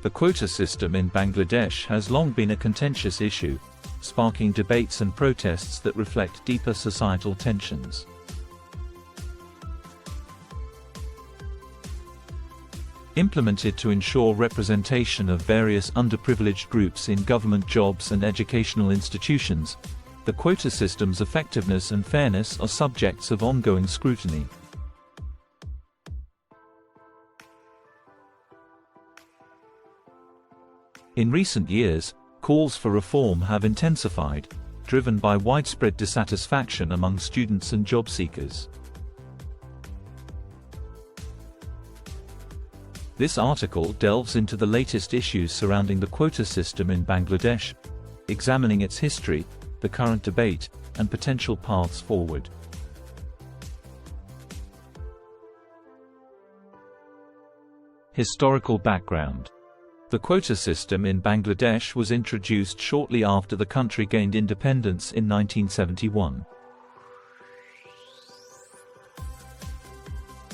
The quota system in Bangladesh has long been a contentious issue, sparking debates and protests that reflect deeper societal tensions. Implemented to ensure representation of various underprivileged groups in government jobs and educational institutions, the quota system's effectiveness and fairness are subjects of ongoing scrutiny. In recent years, calls for reform have intensified, driven by widespread dissatisfaction among students and job seekers. This article delves into the latest issues surrounding the quota system in Bangladesh, examining its history, the current debate, and potential paths forward. Historical background. The quota system in Bangladesh was introduced shortly after the country gained independence in 1971.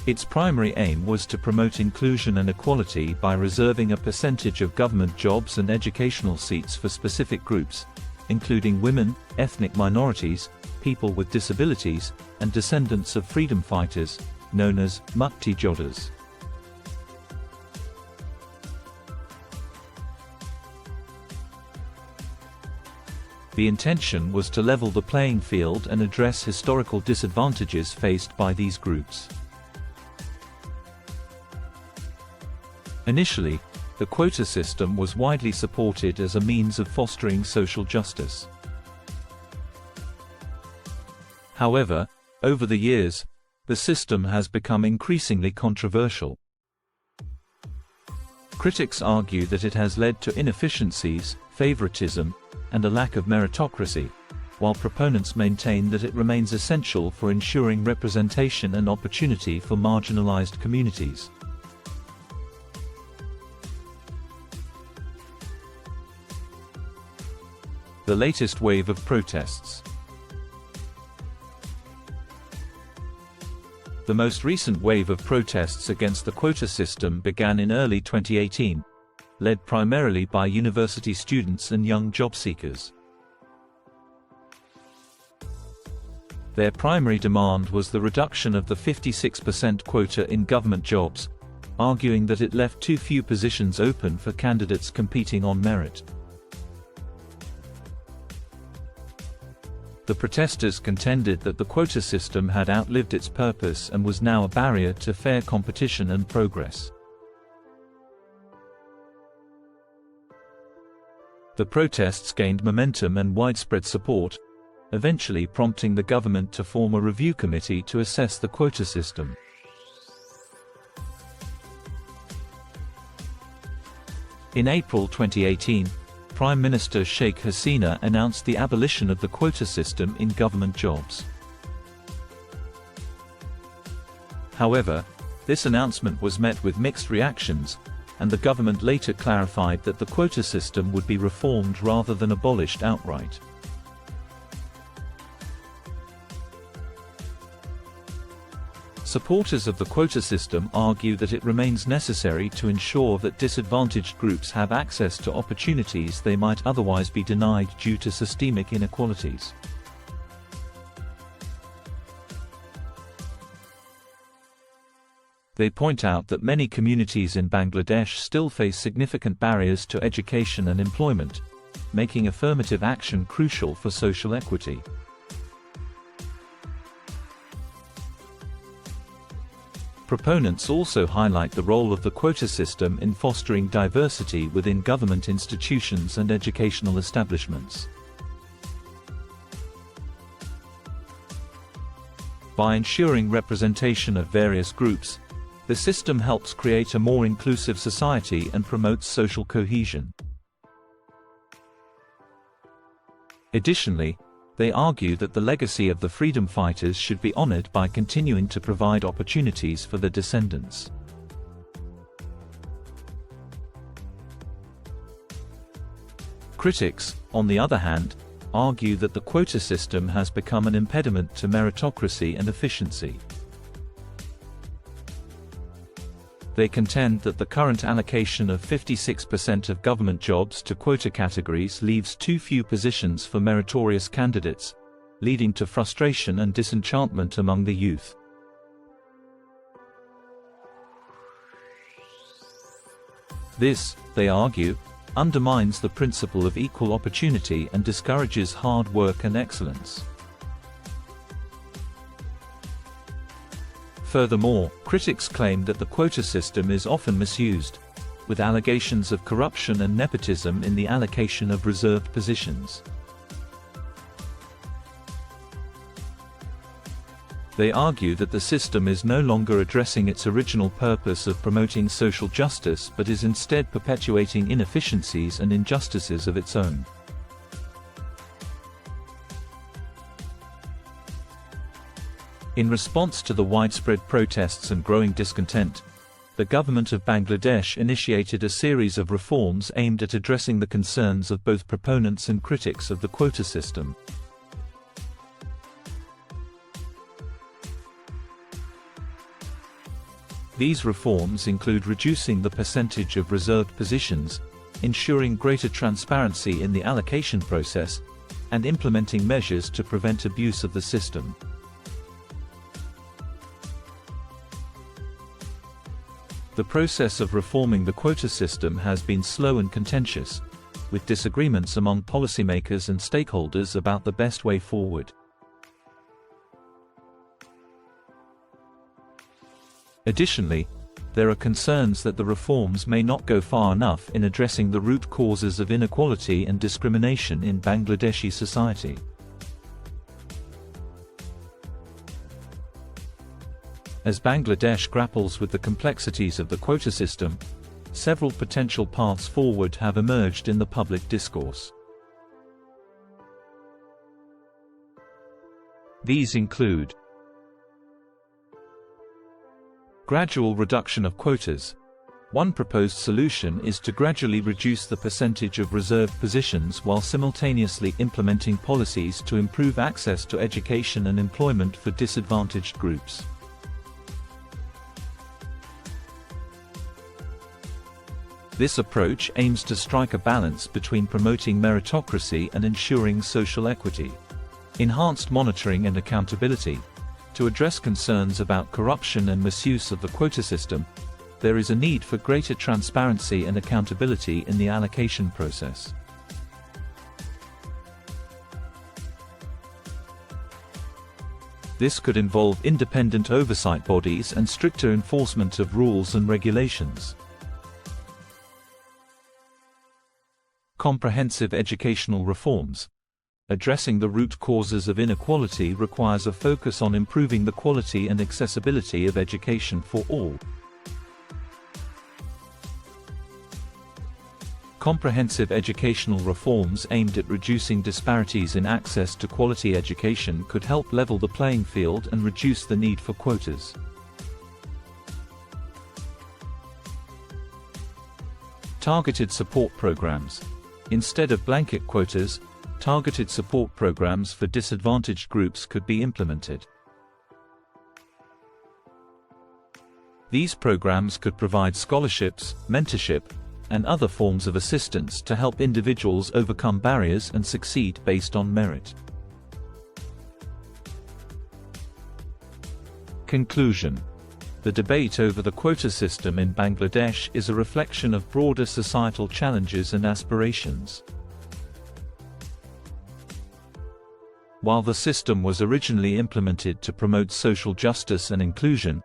Its primary aim was to promote inclusion and equality by reserving a percentage of government jobs and educational seats for specific groups, including women, ethnic minorities, people with disabilities, and descendants of freedom fighters, known as Mukti Jodhas. The intention was to level the playing field and address historical disadvantages faced by these groups. Initially, the quota system was widely supported as a means of fostering social justice. However, over the years, the system has become increasingly controversial. Critics argue that it has led to inefficiencies, favoritism, and a lack of meritocracy, while proponents maintain that it remains essential for ensuring representation and opportunity for marginalized communities. The latest wave of protests. The most recent wave of protests against the quota system began in early 2018, led primarily by university students and young job seekers. Their primary demand was the reduction of the 56% quota in government jobs, arguing that it left too few positions open for candidates competing on merit. The protesters contended that the quota system had outlived its purpose and was now a barrier to fair competition and progress. The protests gained momentum and widespread support, eventually prompting the government to form a review committee to assess the quota system. In April 2018, Prime Minister Sheikh Hasina announced the abolition of the quota system in government jobs. However, this announcement was met with mixed reactions, and the government later clarified that the quota system would be reformed rather than abolished outright. Supporters of the quota system argue that it remains necessary to ensure that disadvantaged groups have access to opportunities they might otherwise be denied due to systemic inequalities. They point out that many communities in Bangladesh still face significant barriers to education and employment, making affirmative action crucial for social equity. Proponents also highlight the role of the quota system in fostering diversity within government institutions and educational establishments. By ensuring representation of various groups, the system helps create a more inclusive society and promotes social cohesion. Additionally, they argue that the legacy of the freedom fighters should be honored by continuing to provide opportunities for their descendants. Critics, on the other hand, argue that the quota system has become an impediment to meritocracy and efficiency. They contend that the current allocation of 56% of government jobs to quota categories leaves too few positions for meritorious candidates, leading to frustration and disenchantment among the youth. This, they argue, undermines the principle of equal opportunity and discourages hard work and excellence. Furthermore, critics claim that the quota system is often misused, with allegations of corruption and nepotism in the allocation of reserved positions. They argue that the system is no longer addressing its original purpose of promoting social justice but is instead perpetuating inefficiencies and injustices of its own. In response to the widespread protests and growing discontent, the government of Bangladesh initiated a series of reforms aimed at addressing the concerns of both proponents and critics of the quota system. These reforms include reducing the percentage of reserved positions, ensuring greater transparency in the allocation process, and implementing measures to prevent abuse of the system. The process of reforming the quota system has been slow and contentious, with disagreements among policymakers and stakeholders about the best way forward. Additionally, there are concerns that the reforms may not go far enough in addressing the root causes of inequality and discrimination in Bangladeshi society. As Bangladesh grapples with the complexities of the quota system, several potential paths forward have emerged in the public discourse. These include gradual reduction of quotas. One proposed solution is to gradually reduce the percentage of reserved positions while simultaneously implementing policies to improve access to education and employment for disadvantaged groups. This approach aims to strike a balance between promoting meritocracy and ensuring social equity. Enhanced monitoring and accountability. To address concerns about corruption and misuse of the quota system, there is a need for greater transparency and accountability in the allocation process. This could involve independent oversight bodies and stricter enforcement of rules and regulations. Comprehensive educational reforms. Addressing the root causes of inequality requires a focus on improving the quality and accessibility of education for all. Comprehensive educational reforms aimed at reducing disparities in access to quality education could help level the playing field and reduce the need for quotas. Targeted support programs. Instead of blanket quotas, targeted support programs for disadvantaged groups could be implemented. These programs could provide scholarships, mentorship, and other forms of assistance to help individuals overcome barriers and succeed based on merit. Conclusion. The debate over the quota system in Bangladesh is a reflection of broader societal challenges and aspirations. While the system was originally implemented to promote social justice and inclusion,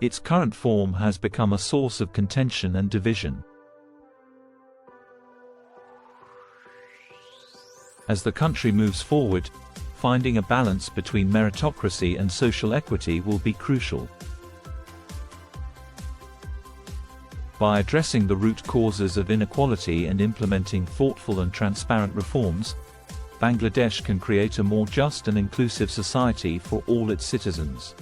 its current form has become a source of contention and division. As the country moves forward, finding a balance between meritocracy and social equity will be crucial. By addressing the root causes of inequality and implementing thoughtful and transparent reforms, Bangladesh can create a more just and inclusive society for all its citizens.